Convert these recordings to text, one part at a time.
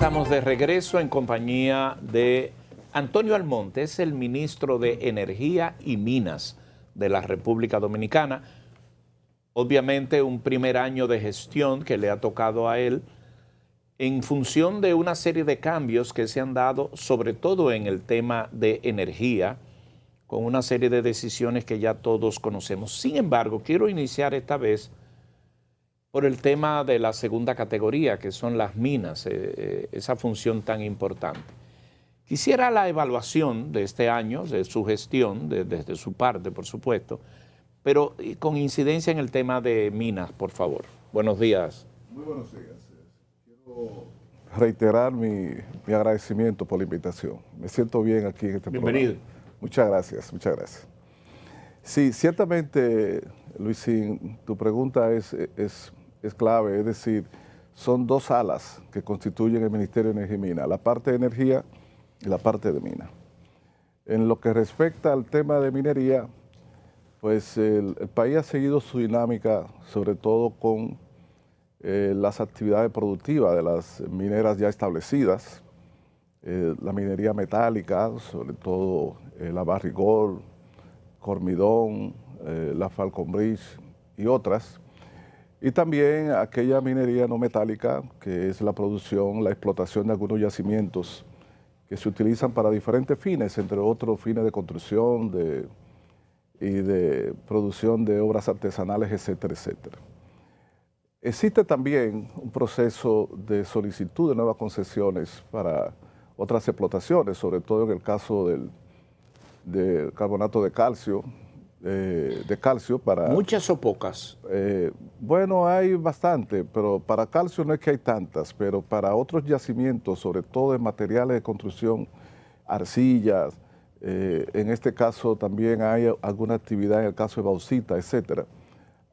estamos de regreso en compañía de Antonio Almonte, es el ministro de Energía y Minas de la República Dominicana. Obviamente un primer año de gestión que le ha tocado a él en función de una serie de cambios que se han dado, sobre todo en el tema de energía, con una serie de decisiones que ya todos conocemos. Sin embargo, quiero iniciar esta vez por el tema de la segunda categoría, que son las minas, esa función tan importante. Quisiera la evaluación de este año, de su gestión, desde su parte, por supuesto, pero con incidencia en el tema de minas, por favor. Buenos días. Muy buenos días. Quiero reiterar mi agradecimiento por la invitación. Me siento bien aquí en este programa. Bienvenido. Muchas gracias, muchas gracias. Sí, ciertamente, Luisín, tu pregunta es clave, es decir, son dos alas que constituyen el Ministerio de Energía y Minas, la parte de energía y la parte de minas. En lo que respecta al tema de minería, pues el país ha seguido su dinámica, sobre todo con las actividades productivas de las mineras ya establecidas, la minería metálica, sobre todo la Barrick-Gold, Cormidón, la Falcon Bridge y otras, y también aquella minería no metálica, que es la producción, la explotación de algunos yacimientos que se utilizan para diferentes fines, entre otros fines de construcción y de producción de obras artesanales, etcétera, etcétera. Existe también un proceso de solicitud de nuevas concesiones para otras explotaciones, sobre todo en el caso del carbonato de calcio, para... ¿Muchas o pocas? Bueno, hay bastante, pero para calcio no es que hay tantas, pero para otros yacimientos, sobre todo en materiales de construcción, arcillas, en este caso también hay alguna actividad en el caso de bauxita, etcétera.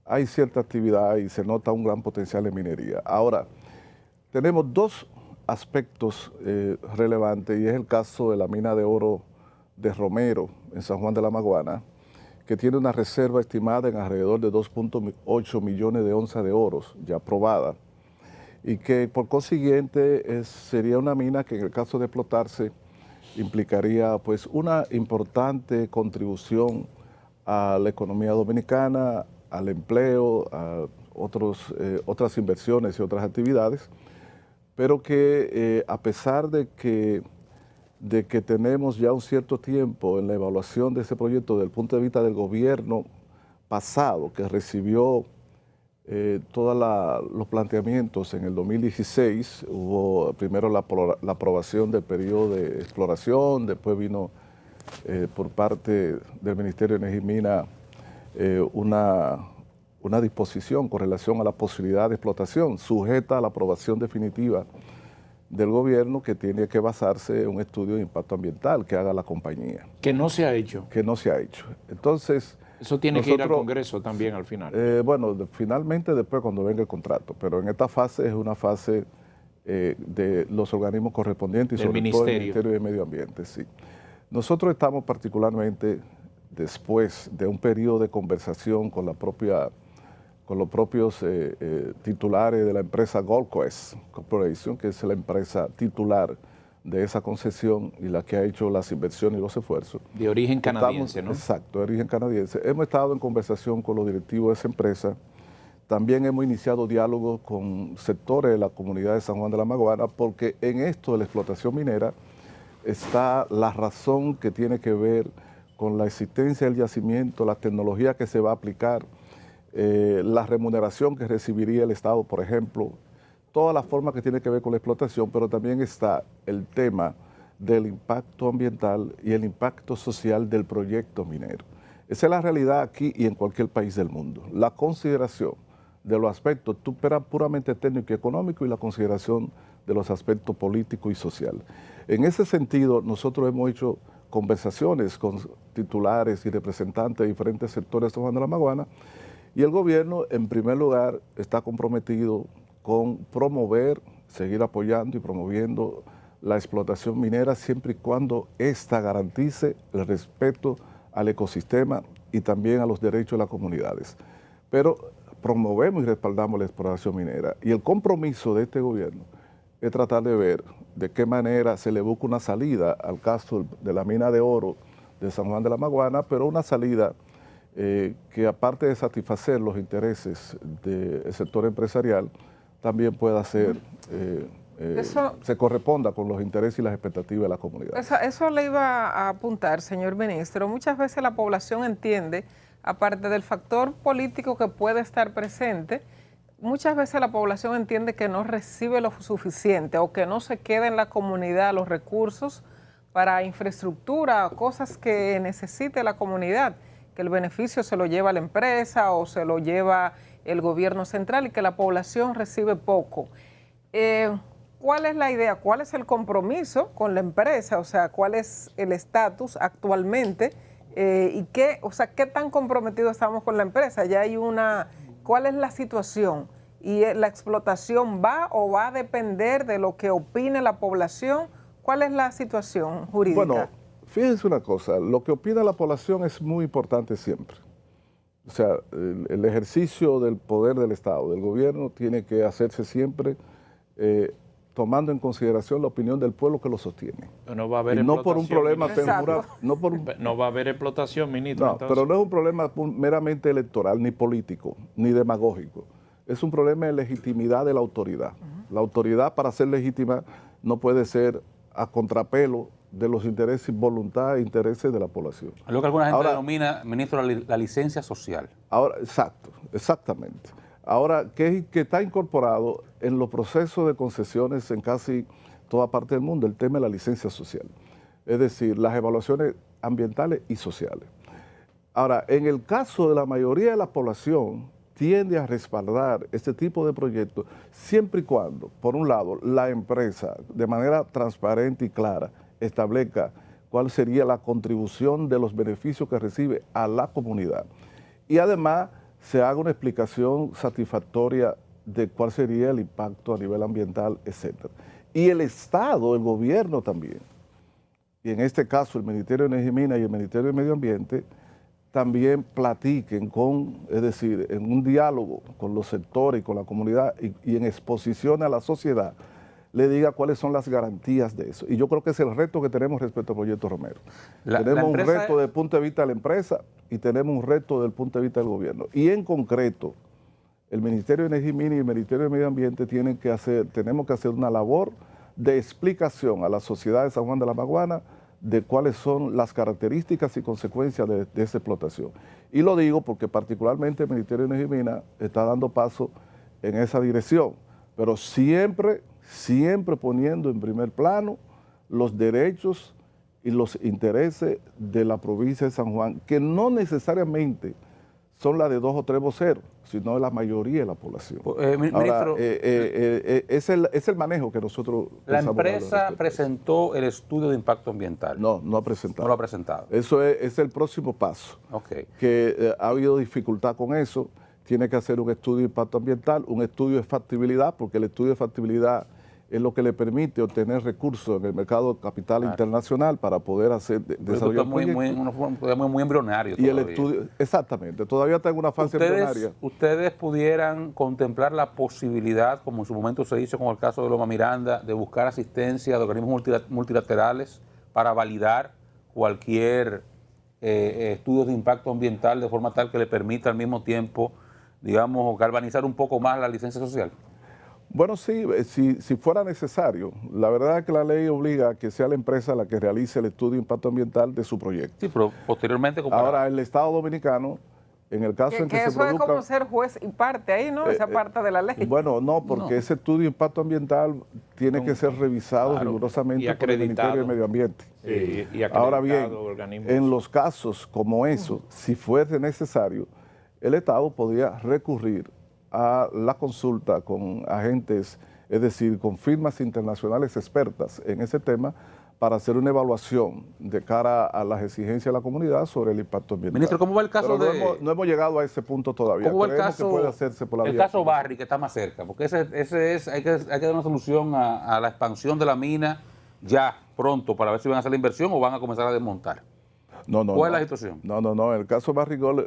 Hay cierta actividad y se nota un gran potencial en minería. Ahora, tenemos dos aspectos relevantes y es el caso de la mina de oro de Romero en San Juan de la Maguana, que tiene una reserva estimada en alrededor de 2.8 millones de onzas de oro ya probada y que por consiguiente sería una mina que en el caso de explotarse implicaría pues una importante contribución a la economía dominicana, al empleo, a otras inversiones y otras actividades, pero que a pesar de que tenemos ya un cierto tiempo en la evaluación de ese proyecto desde el punto de vista del gobierno pasado, que recibió todos los planteamientos en el 2016, hubo primero la aprobación del periodo de exploración, después vino por parte del Ministerio de Energía y Minas una disposición con relación a la posibilidad de explotación, sujeta a la aprobación definitiva del gobierno, que tiene que basarse en un estudio de impacto ambiental que haga la compañía. Que no se ha hecho. Que no se ha hecho. Entonces... Eso tiene que ir al Congreso también al final. Bueno, finalmente después cuando venga el contrato, pero en esta fase es una fase de los organismos correspondientes y sobre todo el Ministerio de Medio Ambiente. Sí. Nosotros estamos particularmente después de un periodo de conversación con los propios titulares de la empresa Gold Quest Corporation, que es la empresa titular de esa concesión y la que ha hecho las inversiones y los esfuerzos. De origen canadiense, ¿no? Exacto, de origen canadiense. Hemos estado en conversación con los directivos de esa empresa. También hemos iniciado diálogos con sectores de la comunidad de San Juan de la Maguana, porque en esto de la explotación minera está la razón que tiene que ver con la existencia del yacimiento, la tecnología que se va a aplicar, la remuneración que recibiría el Estado, por ejemplo, toda la forma que tiene que ver con la explotación, pero también está el tema del impacto ambiental y el impacto social del proyecto minero. Esa es la realidad aquí y en cualquier país del mundo. La consideración de los aspectos puramente técnico y económico y la consideración de los aspectos políticos y sociales. En ese sentido, nosotros hemos hecho conversaciones con titulares y representantes de diferentes sectores de San Juan de la Maguana, y el gobierno, en primer lugar, está comprometido con promover, seguir apoyando y promoviendo la explotación minera siempre y cuando ésta garantice el respeto al ecosistema y también a los derechos de las comunidades. Pero promovemos y respaldamos la explotación minera y el compromiso de este gobierno es tratar de ver de qué manera se le busca una salida al caso de la mina de oro de San Juan de la Maguana, pero una salida que aparte de satisfacer los intereses del sector empresarial, también pueda ser, se corresponda con los intereses y las expectativas de la comunidad. Eso le iba a apuntar, señor ministro. Muchas veces la población entiende, aparte del factor político que puede estar presente, muchas veces la población entiende que no recibe lo suficiente o que no se queda en la comunidad los recursos para infraestructura, cosas que necesite la comunidad, que el beneficio se lo lleva la empresa o se lo lleva el gobierno central y que la población recibe poco. ¿Cuál es la idea? ¿Cuál es el compromiso con la empresa? O sea, ¿cuál es el estatus actualmente? ¿Y qué tan comprometidos estamos con la empresa? Ya hay ¿cuál es la situación? ¿Y la explotación va o va a depender de lo que opine la población? ¿Cuál es la situación jurídica? Bueno, fíjense una cosa, lo que opina la población es muy importante siempre. O sea, el ejercicio del poder del Estado, del gobierno, tiene que hacerse siempre tomando en consideración la opinión del pueblo que lo sostiene. No va a haber no por un problema temporal. No va a haber explotación, ministro. No, pero no es un problema meramente electoral, ni político, ni demagógico. Es un problema de legitimidad de la autoridad. La autoridad, para ser legítima, no puede ser a contrapelo de los intereses, voluntad e intereses de la población. Lo que alguna gente denomina, ministro, la licencia social. Ahora, exactamente. Ahora, que está incorporado en los procesos de concesiones en casi toda parte del mundo, el tema de la licencia social. Es decir, las evaluaciones ambientales y sociales. Ahora, en el caso de la mayoría de la población, tiende a respaldar este tipo de proyectos siempre y cuando, por un lado, la empresa de manera transparente y clara establezca cuál sería la contribución de los beneficios que recibe a la comunidad. Y además se haga una explicación satisfactoria de cuál sería el impacto a nivel ambiental, etc. Y el Estado, el gobierno también, y en este caso el Ministerio de Energía y Minas y el Ministerio de Medio Ambiente, también platiquen es decir, en un diálogo con los sectores y con la comunidad y en exposición a la sociedad, le diga cuáles son las garantías de eso. Y yo creo que es el reto que tenemos respecto al proyecto Romero. Tenemos un reto desde el punto de vista de la empresa y tenemos un reto desde el punto de vista del gobierno. Y en concreto, el Ministerio de Energía y Minas y el Ministerio de Medio Ambiente tenemos que hacer una labor de explicación a la sociedad de San Juan de la Maguana de cuáles son las características y consecuencias de esa explotación. Y lo digo porque particularmente el Ministerio de Energía y Minas está dando paso en esa dirección, pero siempre poniendo en primer plano los derechos y los intereses de la provincia de San Juan, que no necesariamente son las de 2 o 3 voceros, sino de la mayoría de la población. Ministro, es el manejo que nosotros... La empresa presentó el estudio de impacto ambiental. No ha presentado. No lo ha presentado. Eso es el próximo paso. Okay. Que ha habido dificultad con eso. Tiene que hacer un estudio de impacto ambiental, un estudio de factibilidad, porque el estudio de factibilidad es lo que le permite obtener recursos en el mercado internacional para poder desarrollar muy embrionario y todavía. El estudio, exactamente, todavía está en una fase embrionaria. ¿Ustedes pudieran contemplar la posibilidad, como en su momento se hizo con el caso de Loma Miranda, de buscar asistencia de organismos multilaterales para validar cualquier estudio de impacto ambiental de forma tal que le permita al mismo tiempo, digamos, galvanizar un poco más la licencia social? Bueno, sí, si fuera necesario. La verdad es que la ley obliga a que sea la empresa la que realice el estudio de impacto ambiental de su proyecto. Sí, pero posteriormente... Ahora, el Estado Dominicano, en el caso en que se eso es como ser juez y parte ahí, ¿no? Esa parte de la ley. Bueno, no, porque ese estudio de impacto ambiental tiene que ser revisado rigurosamente por el Ministerio de Medio Ambiente. Y ahora bien, en los casos como eso, si fuese necesario, el Estado podría recurrir a la consulta con agentes, es decir, con firmas internacionales expertas en ese tema, para hacer una evaluación de cara a las exigencias de la comunidad sobre el impacto ambiental. Ministro, ¿cómo va el caso no hemos llegado a ese punto todavía. ¿Cómo va el caso, que puede hacerse por la el vía caso Barry, que está más cerca? Porque hay que dar una solución a la expansión de la mina ya pronto para ver si van a hacer la inversión o van a comenzar a desmontar. ¿Cuál es la situación? No, el caso Barrigol,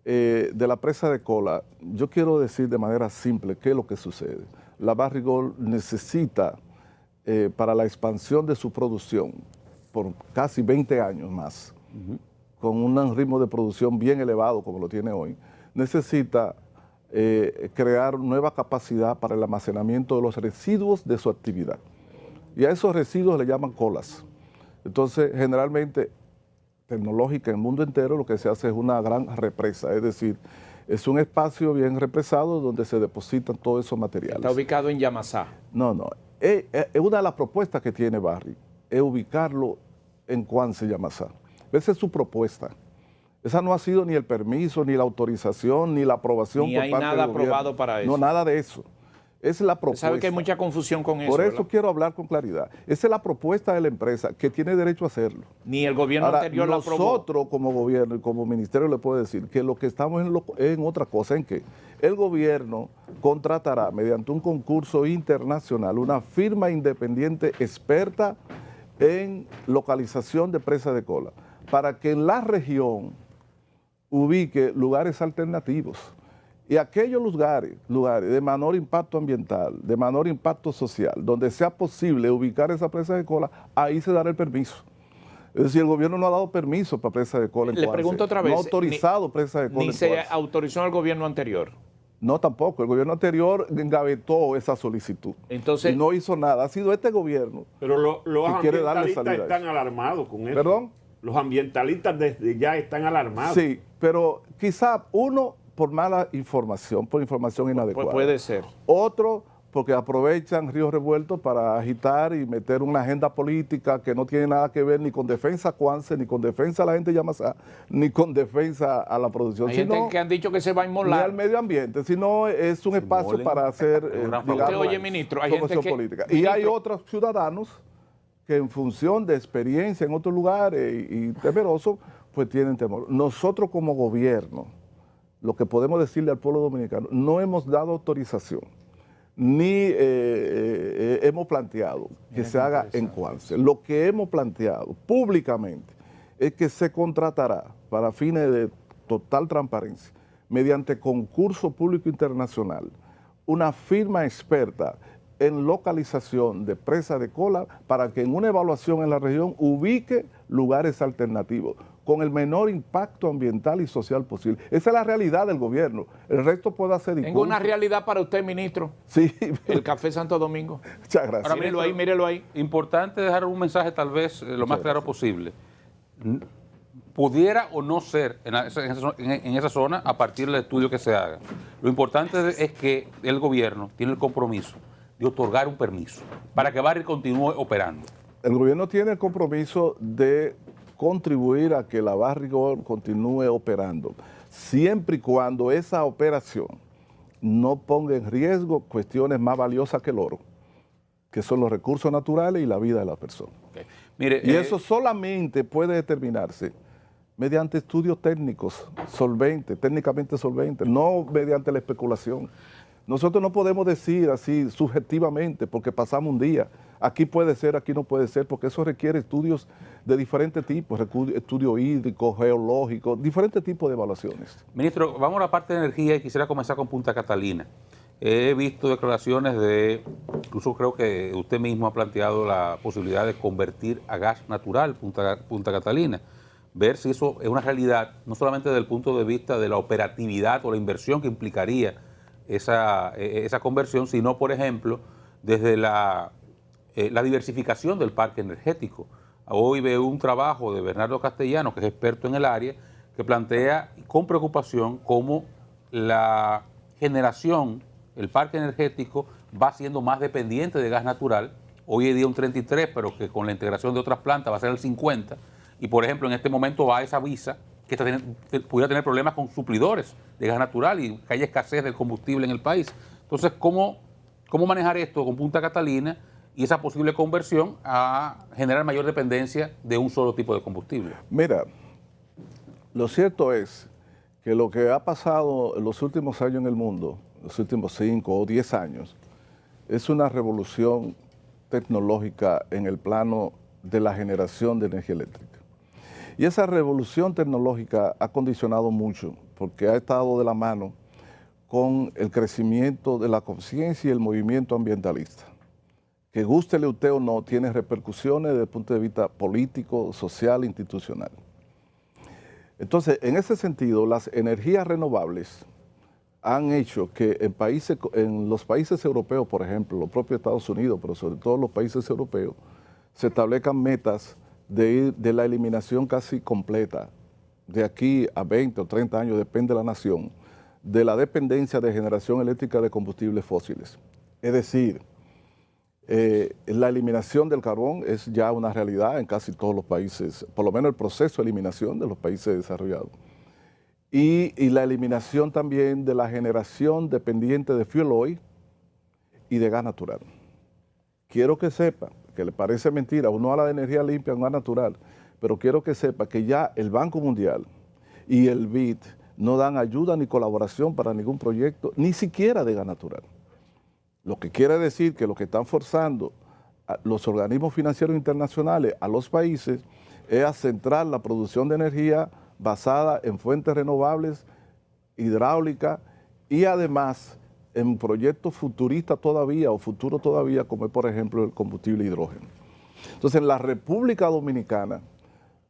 de la presa de Cola, yo quiero decir de manera simple qué es lo que sucede. La Barrigol necesita para la expansión de su producción por casi 20 años más, con un ritmo de producción bien elevado como lo tiene hoy, necesita crear nueva capacidad para el almacenamiento de los residuos de su actividad. Y a esos residuos le llaman colas. Entonces, generalmente, tecnológica en el mundo entero, lo que se hace es una gran represa, es decir, es un espacio bien represado donde se depositan todos esos materiales. Está ubicado en Yamasá. No. Es una de las propuestas que tiene Barry, es ubicarlo en Cuance, Yamasá. Esa es su propuesta. Esa no ha sido ni el permiso, ni la autorización, ni la aprobación Ni por hay parte nada del gobierno. aprobado para eso. No, nada de eso. Esa es la propuesta. Sabe que hay mucha confusión con eso. Por eso ¿verdad? quiero hablar con claridad. Esa es la propuesta de la empresa, que tiene derecho a hacerlo. Ni el gobierno Ahora, anterior la aprobó. nosotros como gobierno y como ministerio le puedo decir que lo que estamos en otra cosa, en que el gobierno contratará mediante un concurso internacional una firma independiente experta en localización de presas de cola, para que en la región ubique lugares alternativos. Y aquellos lugares de menor impacto ambiental, de menor impacto social, donde sea posible ubicar esa presa de cola, ahí se dará el permiso. Es decir, el gobierno no ha dado permiso para presa de cola en Le Cuance. pregunto otra vez. No ha autorizado presa de cola Ni en se Cuance. autorizó en el gobierno anterior. No, tampoco. El gobierno anterior engavetó esa solicitud. Entonces, y no hizo nada. Ha sido este gobierno. Pero los que quiere darle ambientalistas salida a están eso. alarmados con eso. ¿Perdón? Los ambientalistas desde ya están alarmados. Sí, pero quizá uno por mala información, por información inadecuada. pues puede ser. Otro porque aprovechan Río Revuelto para agitar y meter una agenda política que no tiene nada que ver ni con defensa a Cuance, ni con defensa a la gente de Yamasá, ni con defensa a la producción. Hay gente que han dicho que se va a Ni inmolar. al medio ambiente, sino es un espacio molen. para hacer, Usted oye, ministro, hay gente que... política. Y hay otros ciudadanos que en función de experiencia en otros lugares y temerosos, pues tienen temor. Nosotros como gobierno, lo que podemos decirle al pueblo dominicano, no hemos dado autorización, ni hemos planteado que se haga en Cuance. Lo que hemos planteado públicamente es que se contratará para fines de total transparencia, mediante concurso público internacional, una firma experta en localización de presa de cola para que en una evaluación en la región ubique lugares alternativos con el menor impacto ambiental y social posible. Esa es la realidad del gobierno. El resto puede hacer Tengo una realidad para usted, ministro. Sí. El Café Santo Domingo. Muchas gracias. Ahora, Mírelo ahí, mírelo ahí. Importante dejar un mensaje tal vez lo más claro posible. Pudiera o no ser en esa zona a partir del estudio que se haga. Lo importante es que el gobierno tiene el compromiso de otorgar un permiso para que Barry continúe operando. El gobierno tiene el compromiso de contribuir a que la Barrick Gold continúe operando, siempre y cuando esa operación no ponga en riesgo cuestiones más valiosas que el oro, que son los recursos naturales y la vida de la persona. Okay. Mire, Y eso solamente puede determinarse mediante estudios técnicos solventes, técnicamente solventes, no mediante la especulación. Nosotros no podemos decir así subjetivamente porque pasamos un día, aquí puede ser, aquí no puede ser, porque eso requiere estudios de diferentes tipos, estudio hídrico, geológico, diferentes tipos de evaluaciones. Ministro, vamos a la parte de energía y quisiera comenzar con Punta Catalina. He visto declaraciones incluso creo que usted mismo ha planteado la posibilidad de convertir a gas natural Punta Catalina, ver si eso es una realidad, no solamente desde el punto de vista de la operatividad o la inversión que implicaría esa conversión, sino, por ejemplo, desde la diversificación del parque energético. Hoy veo un trabajo de Bernardo Castellano, que es experto en el área, que plantea con preocupación cómo la generación, el parque energético, va siendo más dependiente de gas natural. Hoy en día un 33, pero que con la integración de otras plantas va a ser el 50. Y, por ejemplo, en este momento va esa visa que pudiera tener problemas con suplidores de gas natural y que haya escasez del combustible en el país. Entonces, ¿cómo manejar esto con Punta Catalina y esa posible conversión a generar mayor dependencia de un solo tipo de combustible? Mira, lo cierto es que lo que ha pasado en los últimos años en el mundo, los últimos 5 o 10 años, es una revolución tecnológica en el plano de la generación de energía eléctrica. Y esa revolución tecnológica ha condicionado mucho, porque ha estado de la mano con el crecimiento de la conciencia y el movimiento ambientalista, que gústele usted o no, tiene repercusiones desde el punto de vista político, social, institucional. Entonces, en ese sentido, las energías renovables han hecho que en los países europeos, por ejemplo, los propios Estados Unidos, pero sobre todo los países europeos, se establezcan metas de la eliminación casi completa, de aquí a 20 o 30 años, depende de la nación, de la dependencia de generación eléctrica de combustibles fósiles. Es decir, la eliminación del carbón es ya una realidad en casi todos los países, por lo menos el proceso de eliminación de los países desarrollados. Y la eliminación también de la generación dependiente de fuel oil y de gas natural. Quiero que sepa, que le parece mentira, uno habla de energía limpia, gas natural, pero quiero que sepa que ya el Banco Mundial y el BID no dan ayuda ni colaboración para ningún proyecto, ni siquiera de gas natural. Lo que quiere decir que lo que están forzando a los organismos financieros internacionales a los países es a centrar la producción de energía basada en fuentes renovables, hidráulicas y además en proyectos futuristas todavía o futuros todavía, como es por ejemplo el combustible hidrógeno. Entonces en la República Dominicana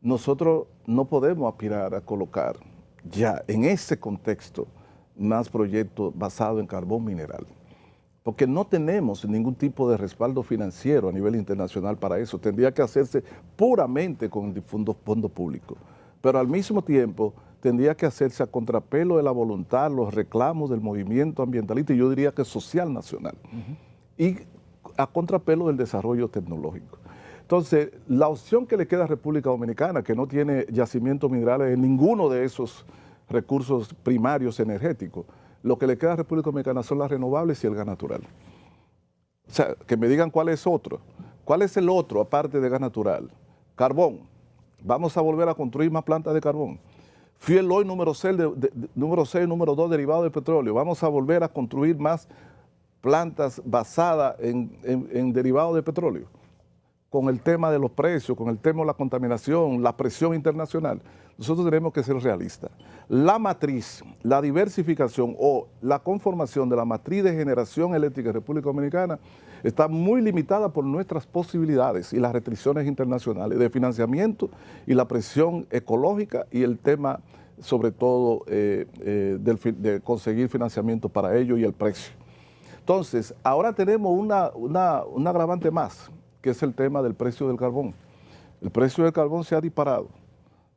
nosotros no podemos aspirar a colocar ya en ese contexto más proyectos basados en carbón mineral, porque no tenemos ningún tipo de respaldo financiero a nivel internacional para eso. Tendría que hacerse puramente con fondos públicos, pero al mismo tiempo tendría que hacerse a contrapelo de la voluntad, los reclamos del movimiento ambientalista, y yo diría que social nacional, y a contrapelo del desarrollo tecnológico. Entonces, la opción que le queda a República Dominicana, que no tiene yacimientos minerales en ninguno de esos recursos primarios energéticos, lo que le queda a República Dominicana son las renovables y el gas natural. O sea, que me digan cuál es otro. ¿Cuál es el otro aparte de gas natural? Carbón. Vamos a volver a construir más plantas de carbón. Fuel oil número 6, número 2, derivado del petróleo. Vamos a volver a construir más plantas basadas en derivados de petróleo. Con el tema de los precios, con el tema de la contaminación, la presión internacional, nosotros tenemos que ser realistas. La matriz, la diversificación o la conformación de la matriz de generación eléctrica en República Dominicana está muy limitada por nuestras posibilidades y las restricciones internacionales de financiamiento y la presión ecológica y el tema, sobre todo, de conseguir financiamiento para ello y el precio. Entonces, ahora tenemos un agravante más, que es el tema del precio del carbón. El precio del carbón se ha disparado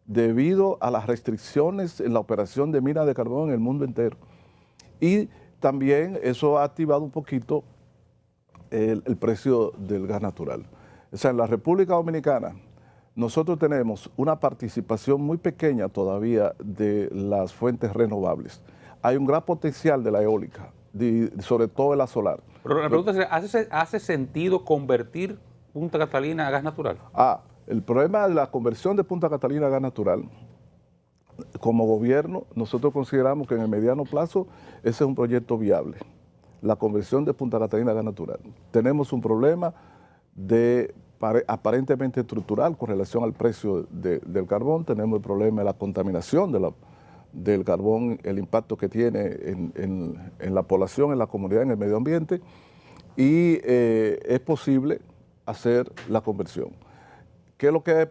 debido a las restricciones en la operación de minas de carbón en el mundo entero. Y también eso ha activado un poquito el precio del gas natural. O sea, en la República Dominicana nosotros tenemos una participación muy pequeña todavía de las fuentes renovables. Hay un gran potencial de la eólica, sobre todo de la solar. Pero la pregunta es, ¿hace sentido convertir Punta Catalina a gas natural? El problema de la conversión de Punta Catalina a gas natural, como gobierno, nosotros consideramos que en el mediano plazo ese es un proyecto viable, la conversión de Punta Catalina a gas natural. Tenemos un problema aparentemente estructural con relación al precio del carbón, tenemos el problema de la contaminación del carbón, el impacto que tiene en la población, en la comunidad, en el medio ambiente, y es posible hacer la conversión. ¿Qué es lo que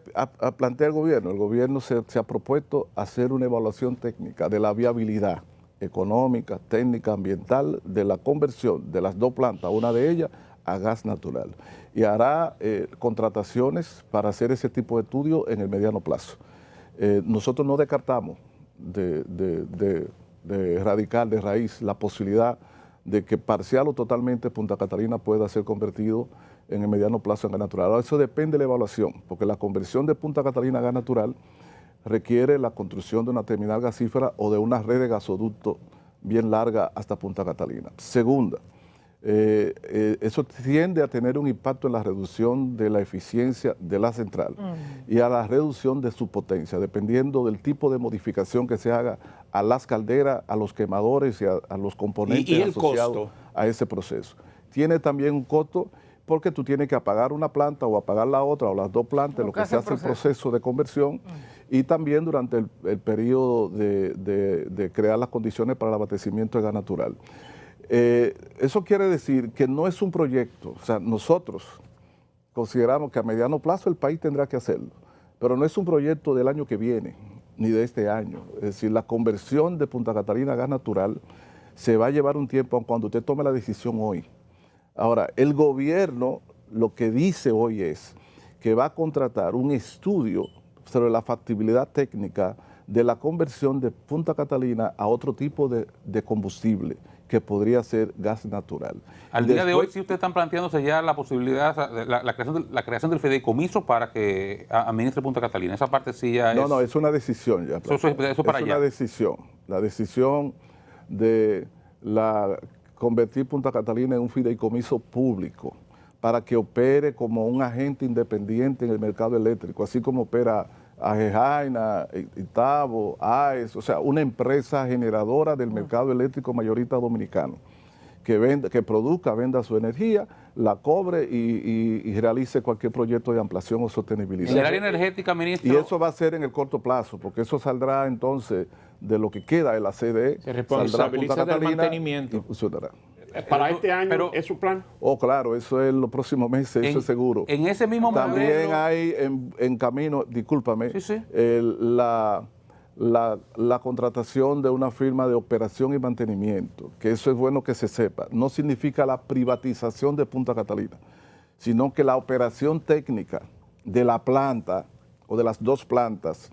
plantea el gobierno? El gobierno se ha propuesto hacer una evaluación técnica de la viabilidad económica, técnica, ambiental de la conversión de las dos plantas, una de ellas a gas natural. Y hará contrataciones para hacer ese tipo de estudio en el mediano plazo. Nosotros no descartamos de erradicar de raíz la posibilidad de que parcial o totalmente Punta Catalina pueda ser convertido en el mediano plazo en gas natural. Ahora, eso depende de la evaluación, porque la conversión de Punta Catalina a gas natural requiere la construcción de una terminal gasífera o de una red de gasoducto bien larga hasta Punta Catalina. Segunda, eso tiende a tener un impacto en la reducción de la eficiencia de la central y a la reducción de su potencia, dependiendo del tipo de modificación que se haga a las calderas, a los quemadores y a los componentes asociados a ese proceso. Tiene también un costo porque tú tienes que apagar una planta o apagar la otra o las dos plantas, lo que se hace el proceso de conversión, y también durante el periodo de crear las condiciones para el abastecimiento de gas natural. Eso quiere decir que no es un proyecto, o sea, nosotros consideramos que a mediano plazo el país tendrá que hacerlo, pero no es un proyecto del año que viene, ni de este año. Es decir, la conversión de Punta Catalina a gas natural se va a llevar un tiempo cuando usted tome la decisión hoy. Ahora, el gobierno lo que dice hoy es que va a contratar un estudio sobre la factibilidad técnica de la conversión de Punta Catalina a otro tipo de combustible, que podría ser gas natural. Al día de hoy, si ustedes están planteándose ya la posibilidad, la creación del fideicomiso para que administre Punta Catalina, esa parte sí ya es... No, es una decisión ya. Eso para allá. Es una decisión. La decisión de convertir Punta Catalina en un fideicomiso público para que opere como un agente independiente en el mercado eléctrico, así como opera Ajejaina, Itabo, AES, o sea, una empresa generadora del mercado eléctrico mayorista dominicano, que produzca, venda su energía, la cobre y realice cualquier proyecto de ampliación o sostenibilidad. En el área energética, ministro... Y eso va a ser en el corto plazo, porque eso saldrá entonces de lo que queda de la CDE. Se responsabiliza del mantenimiento. Para este año, ¿es su plan? Oh, claro, eso es los próximos meses, eso es seguro. En ese mismo También modelo... hay en camino, discúlpame, la contratación de una firma de operación y mantenimiento, que eso es bueno que se sepa. No significa la privatización de Punta Catalina, sino que la operación técnica de la planta o de las dos plantas,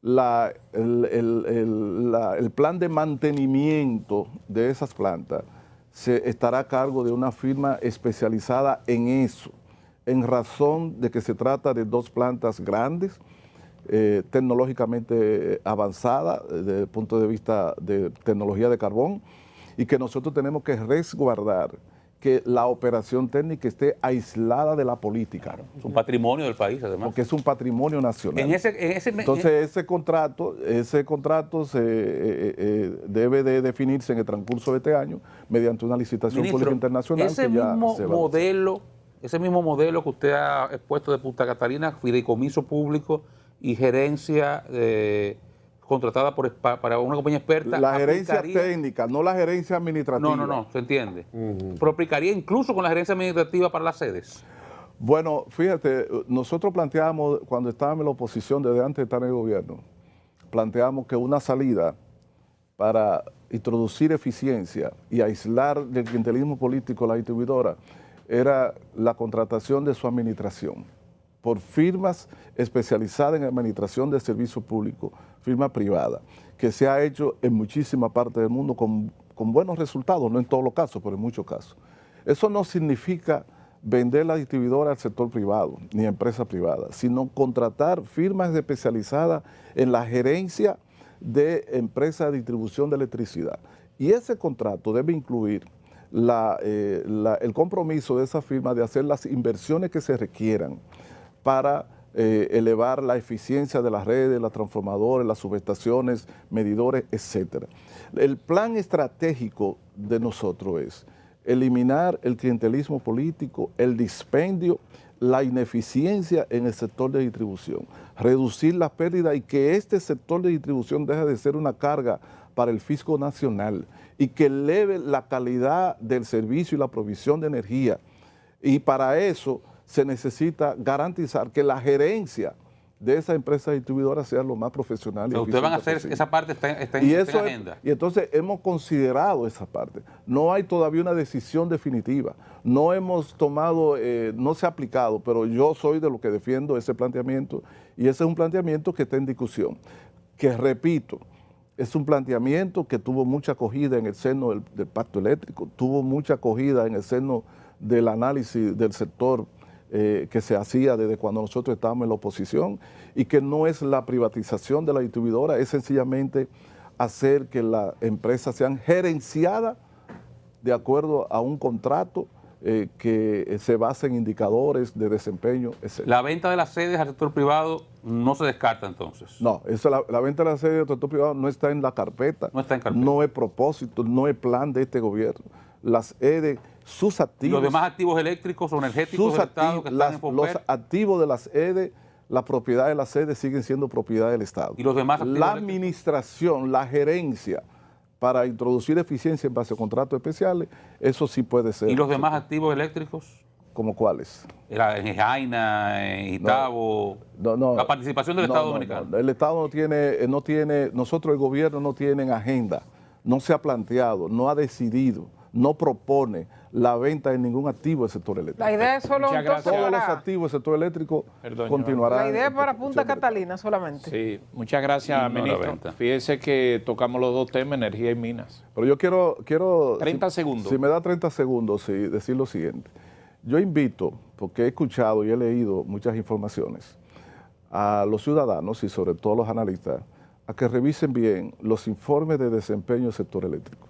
el plan de mantenimiento de esas plantas estará a cargo de una firma especializada en eso, en razón de que se trata de dos plantas grandes, tecnológicamente avanzadas desde el punto de vista de tecnología de carbón, y que nosotros tenemos que resguardar que la operación técnica esté aislada de la política. Claro, es un patrimonio del país, además. Porque es un patrimonio nacional. Entonces, ese contrato debe de definirse en el transcurso de este año mediante una licitación pública internacional. Ese mismo modelo que usted ha expuesto de Punta Catalina, fideicomiso público y gerencia contratada para una compañía experta. La gerencia técnica, no la gerencia administrativa. No, se entiende. Pero aplicaría incluso con la gerencia administrativa para las sedes. Bueno, fíjate, nosotros planteamos, cuando estábamos en la oposición, desde antes de estar en el gobierno, planteamos que una salida para introducir eficiencia y aislar del clientelismo político la distribuidora era la contratación de su administración por firmas especializadas en administración de servicios públicos, firma privada, que se ha hecho en muchísimas partes del mundo con buenos resultados, no en todos los casos, pero en muchos casos. Eso no significa vender la distribuidora al sector privado, ni a empresas privadas, sino contratar firmas especializadas en la gerencia de empresas de distribución de electricidad. Y ese contrato debe incluir el compromiso de esa firma de hacer las inversiones que se requieran para elevar la eficiencia de las redes, las transformadores, las subestaciones, medidores, etc. El plan estratégico de nosotros es eliminar el clientelismo político, el dispendio, la ineficiencia en el sector de distribución, reducir las pérdidas y que este sector de distribución deje de ser una carga para el fisco nacional y que eleve la calidad del servicio y la provisión de energía. Y para eso se necesita garantizar que la gerencia de esa empresa distribuidora sea lo más profesional. Pero ustedes van a hacer esa parte, está en agenda. Y entonces hemos considerado esa parte. No hay todavía una decisión definitiva. No hemos tomado, no se ha aplicado, pero yo soy de lo que defiendo ese planteamiento y ese es un planteamiento que está en discusión. Que repito, es un planteamiento que tuvo mucha acogida en el seno del pacto eléctrico, tuvo mucha acogida en el seno del análisis del sector que se hacía desde cuando nosotros estábamos en la oposición y que no es la privatización de la distribuidora, es sencillamente hacer que las empresas sean gerenciadas de acuerdo a un contrato que se base en indicadores de desempeño, etc. La venta de las sedes al sector privado no se descarta entonces. No, la venta de las sedes al sector privado no está en la carpeta, no es propósito, no es plan de este gobierno. Las EDE, sus activos... ¿Y los demás activos eléctricos o energéticos del Estado que están en Pomper? Los activos de las EDE, la propiedad de las EDE siguen siendo propiedad del Estado. ¿Y los demás activos La administración, la gerencia para introducir eficiencia en base a contratos especiales, eso sí puede ser. ¿Y los demás activos eléctricos? ¿Como cuáles? En Jaina, en Itabo, la participación del Estado Dominicano. No. El Estado no tiene, nosotros el gobierno no tienen agenda, no se ha planteado, no ha decidido, no propone la venta de ningún activo del sector eléctrico. La idea es solo todos los activos del sector eléctrico continuarán. La idea es para Punta Catalina solamente. Sí, muchas gracias, ministro. Fíjese que tocamos los dos temas, energía y minas. Pero yo quiero 30 segundos. Si me da 30 segundos, sí, decir lo siguiente. Yo invito, porque he escuchado y he leído muchas informaciones, a los ciudadanos y sobre todo a los analistas, a que revisen bien los informes de desempeño del sector eléctrico.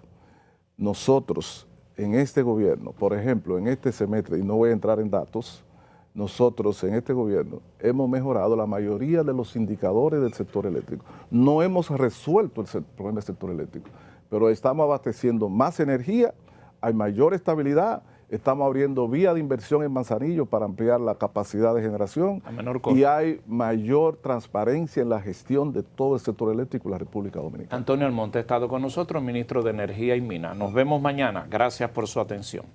Nosotros, en este gobierno, por ejemplo, en este semestre, y no voy a entrar en datos, nosotros en este gobierno hemos mejorado la mayoría de los indicadores del sector eléctrico. No hemos resuelto el problema del sector eléctrico, pero estamos abasteciendo más energía, hay mayor estabilidad, estamos abriendo vía de inversión en Manzanillo para ampliar la capacidad de generación a menor costo. Y hay mayor transparencia en la gestión de todo el sector eléctrico en la República Dominicana. Antonio Almonte ha estado con nosotros, ministro de Energía y Minas. Nos vemos mañana. Gracias por su atención.